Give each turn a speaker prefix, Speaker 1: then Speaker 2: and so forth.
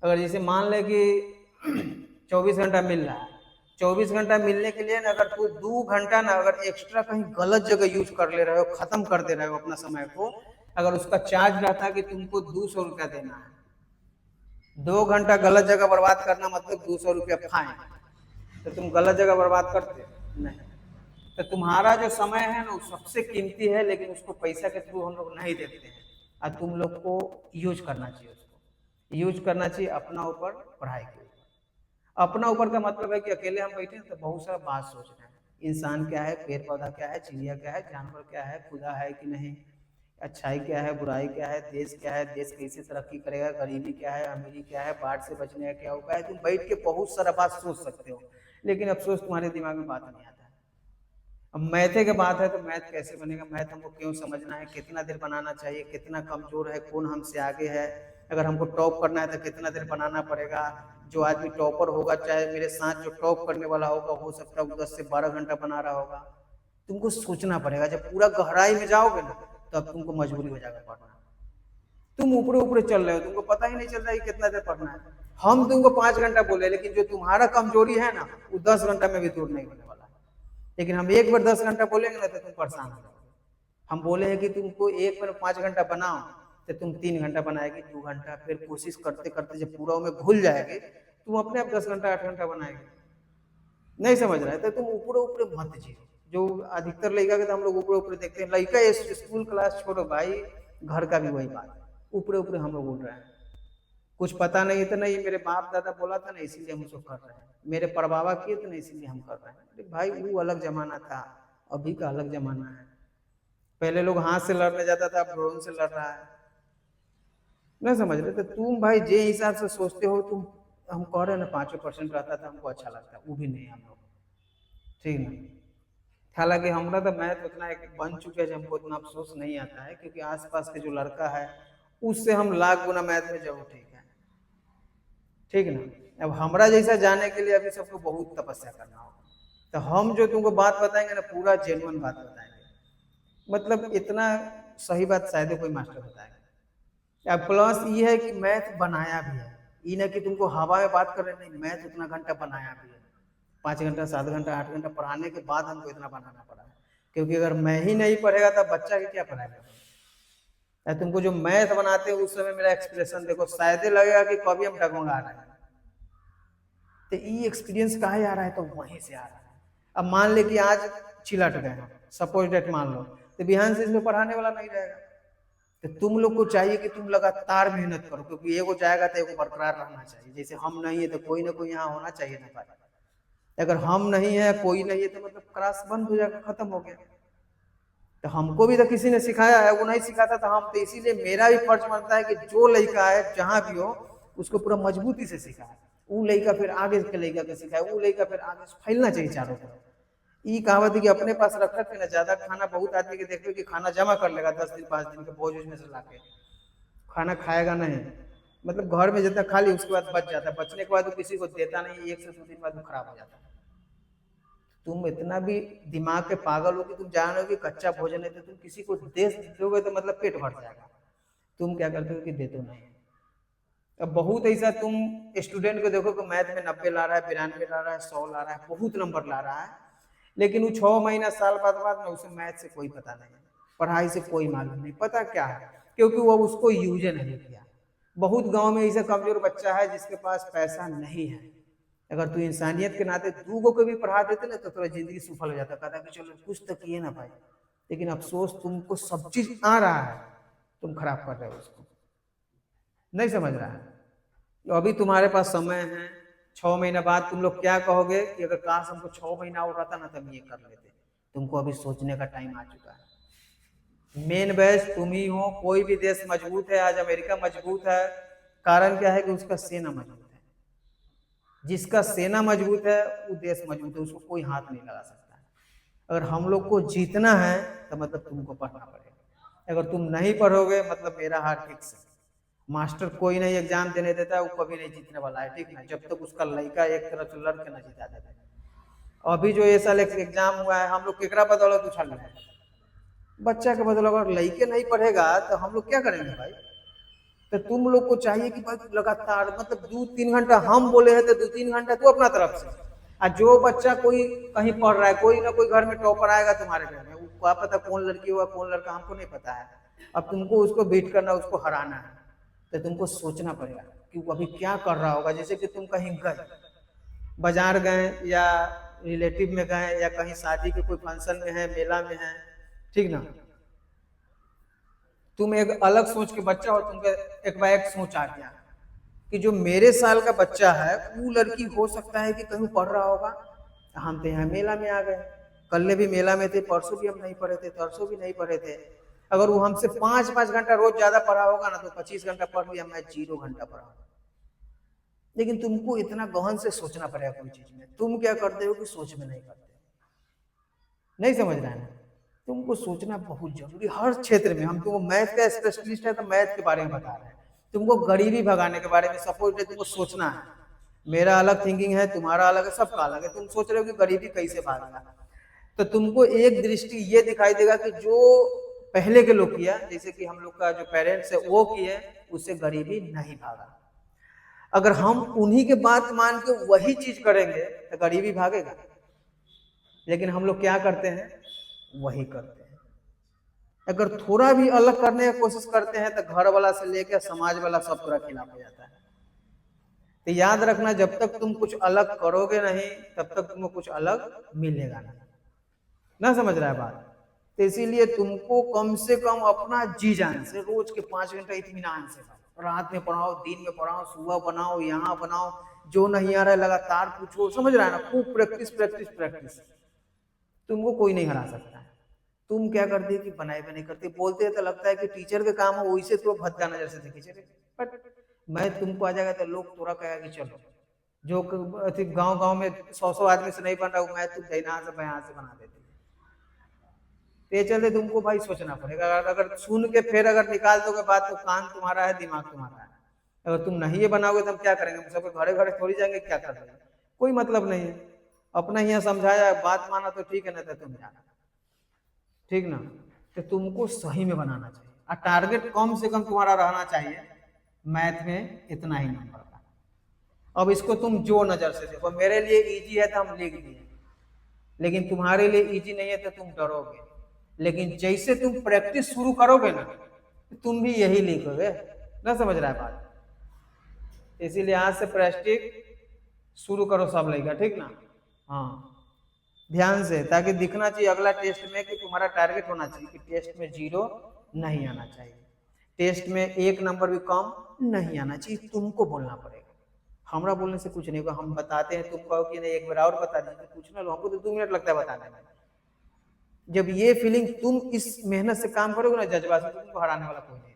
Speaker 1: अगर जैसे मान ले कि 24 घंटा मिल रहा है, 24 घंटा मिलने के लिए ना अगर तू 2 घंटा ना अगर एक्स्ट्रा कहीं गलत जगह यूज कर ले रहे हो, खत्म कर दे रहे हो अपना समय को, अगर उसका चार्ज रहता कि तुमको 200 रुपया देना है, 2 घंटा गलत जगह बर्बाद करना मतलब 200 रुपया फाइन, तो तुम गलत जगह बर्बाद करते नहीं। तो तुम्हारा जो समय है ना वो सबसे कीमती है, लेकिन उसको पैसा के थ्रू हम लोग नहीं देखते हैं। और तुम लोग को यूज करना चाहिए, उसको यूज करना चाहिए अपना ऊपर, पढ़ाई के ऊपर। अपना ऊपर का मतलब है कि अकेले हम बैठे हैं तो बहुत सारा बात सोच रहे हैं, इंसान क्या है, पेड़ पौधा क्या है, चिड़िया क्या है, जानवर क्या है, खुदा है कि नहीं, अच्छाई क्या है, बुराई क्या है, देश क्या है, देश कैसे तरक्की करेगा, गरीबी क्या है, अमीरी क्या है, बाढ़ से बचने का क्या उपाय है। तुम बैठ के बहुत सारा बात सोच सकते हो, लेकिन अफसोस तुम्हारे दिमाग में बात नहीं आता है। अब मैथे की बात है तो मैथ कैसे बनेगा, मैथ हमको क्यों समझना है, कितना देर बनाना चाहिए, कितना कमजोर है, कौन हमसे आगे है, अगर हमको टॉप करना है तो कितना देर बनाना पड़ेगा। जो आदमी टॉपर होगा, चाहे मेरे साथ जो टॉप करने वाला होगा, हो सकता है वो 10 से 12 घंटा बना रहा होगा। तुमको सोचना पड़ेगा, जब पूरा गहराई में जाओगे ना तब तुमको मजबूरी हो जाएगा पढ़ना। तुम ऊपरे ऊपरे चल रहे हो, तुमको पता ही नहीं चल रहा है कि कितना देर पढ़ना है। हम तुमको 5 घंटा बोले, लेकिन जो तुम्हारा कमजोरी है ना वो 10 घंटा में भी दूर नहीं होने वाला है। लेकिन हम एक बार 10 घंटा बोलेंगे ना तो तुम परेशान हो जाओगे। हम बोले हैं कि तुमको एक बार 5 घंटा बनाओ, तो तुम 3 घंटा बनाएगी, 2 घंटा, फिर कोशिश करते करते जब पूरा में घुल जाएगी तुम अपने आप 10 घंटा 8 घंटा बनाएगी। नहीं समझ रहा है तो तुम ऊपर ऊपर मत जियो। जो अधिकतर लड़का के तो हम लोग ऊपर ऊपर देखते हैं, लड़का स्कूल क्लास छोड़ो भाई, घर का भी वही बात है, ऊपर ऊपर हम लोग उड़ रहे हैं। कुछ पता नहीं तो नहीं, मेरे बाप दादा बोला था ना इसीलिए हम उसको कर रहे हैं, मेरे परबाबा किए तो नहीं इसीलिए हम कर रहे हैं। अरे भाई वो अलग जमाना था, अभी का अलग जमाना है। पहले लोग हाथ से लड़ने जाता था, अब ड्रोन से लड़ रहा है। नहीं समझ रहे तो तुम भाई जे हिसाब से सोचते हो तुम, हम कह रहे हैं ना 5% रहता था हमको अच्छा लगता, वो भी नहीं हम लोग, ठीक ना। हालांकि हमारा तो मैथ उतना एक बन चुके हैं, हमको उतना अफसोस नहीं आता है, क्योंकि आसपास के जो लड़का है उससे हम लाख गुना मैथ में जरूर ठीक है, ठीक ना। अब हमरा जैसा जाने के लिए अभी सबको बहुत तपस्या करना होगा। तो हम जो तुमको बात बताएंगे ना पूरा जेन्युइन बात बताएंगे, मतलब इतना सही बात शायद कोई मास्टर बताएगा। अब प्लस ये है कि मैथ बनाया भी है, ये ना कि तुमको हवा में बात कर रहे, नहीं, मैथ उतना घंटा बनाया भी है। 5 घंटा 7 घंटा 8 घंटा पढ़ाने के बाद हमको इतना बनाना पड़ा है, क्योंकि अगर मैं ही नहीं पढ़ेगा तब बच्चा की क्या पढ़ाएगा। तुमको जो मैथ बनाते हो उस समय मेरा एक्सप्रेशन देखो, शायद लगेगा कि कभी हम डगमगा रहे हैं। तो ये एक्सपीरियंस कहाँ आ रहा है, तो वहीं से आ रहा है। अब मान ले कि आज छिलट गए हैं, सपोज डेट मान लो, तो बिहान से इसमें पढ़ाने वाला नहीं रहेगा। तो तुम लोग को चाहिए कि तुम लगातार मेहनत करो, क्योंकि एगो जाएगा तो एगो बरकरार रहना चाहिए। जैसे हम नहीं है तो कोई ना कोई यहाँ होना चाहिए ना भाई। अगर हम नहीं है, कोई नहीं है, तो मतलब क्लास बंद हो जाएगा, खत्म हो गया। तो हमको भी तो किसी ने सिखाया है, वो नहीं सिखाता था हम तो, इसीलिए मेरा भी फर्ज बनता है कि जो लड़का है जहां भी हो उसको पूरा मजबूती से सिखाए, वो लड़का फिर आगे के लड़का के सिखाए, वो लड़का फिर आगे फैलना चाहिए चारों तरफ। ये कहावत है कि अपने पास रख के ना ज्यादा खाना, बहुत आदमी के देखो कि खाना जमा कर लेगा 10 दिन 5 दिन के बोझ उसमें से लाके, खाना खाएगा नहीं, मतलब घर में जितना खा ली उसके बाद बच जाता है, बचने के बाद वो किसी को देता नहीं, 1 से 2 दिन बाद वो खराब हो जाता है। तुम इतना भी दिमाग के पागल हो कि तुम जान हो कि कच्चा भोजन है तो तुम किसी को दे दोगे तो मतलब पेट भर जाएगा, तुम क्या करते हो कि दे दो नहीं। अब बहुत ऐसा तुम स्टूडेंट को देखो कि मैथ में 90 ला रहा है, 92 ला रहा है, 100 ला रहा है, बहुत नंबर ला रहा है, लेकिन वो 6 महीना साल बाद में उसे मैथ से कोई पता नहीं, पढ़ाई से कोई मालूम नहीं, पता क्या है, क्योंकि वो उसको यूज नहीं किया। बहुत गांव में ऐसा कमजोर बच्चा है जिसके पास पैसा नहीं है, अगर तू इंसानियत के नाते 2 को भी पढ़ा देते ना तो थोड़ा जिंदगी सफल हो जाता, कहता कि चलो कुछ तो किए ना भाई। लेकिन अफसोस तुमको सब चीज आ रहा है, तुम खराब कर रहे हो उसको, नहीं समझ रहा है। तो अभी तुम्हारे पास समय है, 6 महीना बाद तुम लोग क्या कहोगे कि अगर काश हमको 6 महीना और रहता ना तब ये कर लेते। तुमको अभी सोचने का टाइम आ चुका है। मेन बेस तुम ही हो। कोई भी देश मजबूत है, आज अमेरिका मजबूत है, कारण क्या है कि उसका सेना मजबूत है। जिसका सेना मजबूत है वो देश मजबूत है, उसको कोई हाथ नहीं लगा सकता है। अगर हम लोग को जीतना है तो मतलब तुमको पढ़ना पड़ेगा, अगर तुम नहीं पढ़ोगे मतलब मेरा हार फिक्स है। मास्टर कोई नहीं एग्जाम देने देता है, वो कभी नहीं जीतने वाला है, ठीक ना, जब तक उसका लड़का एक तरफ से लड़ के ना जिता देता। अभी जो ये साल एग्जाम हुआ है, हम लोग केकरा बदौलत उछल रहे हैं, बच्चा के बदौलत। अगर लड़के नहीं पढ़ेगा तो हम लोग क्या करेंगे भाई। तो तुम लोग को चाहिए कि भाई लगातार मतलब 2-3 घंटा हम बोले हैं तो 2-3 घंटा तू अपना तरफ से। और जो बच्चा कोई कहीं पढ़ रहा है, कोई ना कोई घर में टॉपर आएगा तुम्हारे घर में, क्या पता कौन लड़की हुआ कौन लड़का, हमको नहीं पता है। अब तुमको उसको बीट करना, उसको हराना है, तो तुमको सोचना पड़ेगा कि वो अभी क्या कर रहा होगा। जैसे कि तुम कहीं गए, बाजार गए या रिलेटिव में गए या कहीं शादी के कोई फंक्शन में है, मेला में है, ठीक ना। तुम एक अलग सोच के बच्चा हो, तुमको एक बार एक सोच आ गया कि जो मेरे साल का बच्चा है वो लड़की हो सकता है कि कहीं पढ़ रहा होगा। हम तो यहाँ मेला में आ गए, कल भी मेला में थे, परसों भी हम नहीं पढ़े थे, तरसों भी नहीं पढ़े थे। अगर वो हमसे 5-5 घंटा रोज ज्यादा पढ़ा होगा ना तो 25 घंटा पढ़ लिया, मैं 0 घंटा पढ़ा। लेकिन तुमको इतना गहन से सोचना पड़ेगा कोई चीज में। तुम क्या करते हो कि सोच में नहीं करते, नहीं समझ रहे हैं। तुमको सोचना बहुत जरूरी हर क्षेत्र में। हम तुमको मैथ का स्पेशलिस्ट है तो मैथ के बारे में बता रहे हैं, तुमको गरीबी भगाने के बारे में सपोर्ट है, तुमको सोचना है। मेरा अलग थिंकिंग है, तुम्हारा अलग है, सबका अलग है। तुम सोच रहे हो कि गरीबी कैसे भागेगा, तो तुमको एक दृष्टि ये दिखाई देगा कि जो पहले के लोग किया, जैसे कि हम लोग का जो पेरेंट्स है वो किए, उससे गरीबी नहीं भागा। अगर हम उन्हीं के बात मान के वही चीज करेंगे तो गरीबी भागेगा। लेकिन हम लोग क्या करते हैं, वही करते हैं। अगर थोड़ा भी अलग करने की कोशिश करते हैं तो घर वाला से लेकर समाज वाला सब पूरा खिलाफ हो जाता है। तो याद रखना, जब तक तुम कुछ अलग करोगे नहीं तब तक तुमको कुछ अलग मिलेगा नहीं। ना समझ रहा है बात। तो इसीलिए तुमको कम से कम अपना जी जान से रोज के 5 घंटा इत्मीनान से पढ़ो। रात में पढ़ाओ, दिन में पढ़ाओ, सुबह बनाओ, यहाँ बनाओ, जो नहीं आ रहा है लगातार पूछो। समझ रहा है ना, खूब प्रैक्टिस प्रैक्टिस प्रैक्टिस। तुमको कोई नहीं हरा सकता है। तुम क्या करते कि बनाए भी नहीं करते, बोलते तो लगता है कि टीचर के काम हो, वैसे तो भद्दा नजर से देखे चले। बट मैं तुमको आ जाएगा तो लोग थोड़ा कहेगा कि चलो, जो गांव गांव में 100 आदमी से नहीं बन रहा हूँ मैं, तुम दहिना से बयां से बना देते। तो ये चलते तुमको भाई सोचना पड़ेगा। अगर सुन के फिर अगर निकाल दोगे बात, तो कान तुम्हारा है, दिमाग तुम्हारा है। अगर तुम नहीं ये बनाओगे तो हम क्या करेंगे, सब घरे घरे थोड़ी जाएंगे, क्या कर देंगे, कोई मतलब नहीं है। अपना यहाँ समझाया, बात माना तो ठीक है, ना तो तुम जाना, ठीक ना। तो तुमको सही में बनाना चाहिए और टारगेट कम से कम तुम्हारा रहना चाहिए मैथ में इतना ही नंबर का। अब इसको तुम जो नजर से देखो, मेरे लिए इजी है तो हम लिख दिए, लेकिन तुम्हारे लिए इजी नहीं है तो तुम डरोगे। लेकिन जैसे तुम प्रैक्टिस शुरू करोगे ना, तो तुम भी यही लिखोगे। ना समझ रहा है बात। इसीलिए आज से प्रैक्टिस शुरू करो सब लेगा, ठीक ना। हाँ, ध्यान से, ताकि दिखना चाहिए अगला टेस्ट में कि तुम्हारा टारगेट होना चाहिए कि टेस्ट में 0 नहीं आना चाहिए, टेस्ट में 1 नंबर भी कम नहीं आना चाहिए। तुमको बोलना पड़ेगा, हमरा बोलने से कुछ नहीं होगा। हम बताते हैं, तुम कहो कि नहीं एक बार और बता दीजिए, तो पूछना लो, हमको तो 2 मिनट लगता है बताने में। जब ये फीलिंग तुम इस मेहनत से काम करोगे ना, जज्बा से, तुमको हराने वाला कोई नहीं।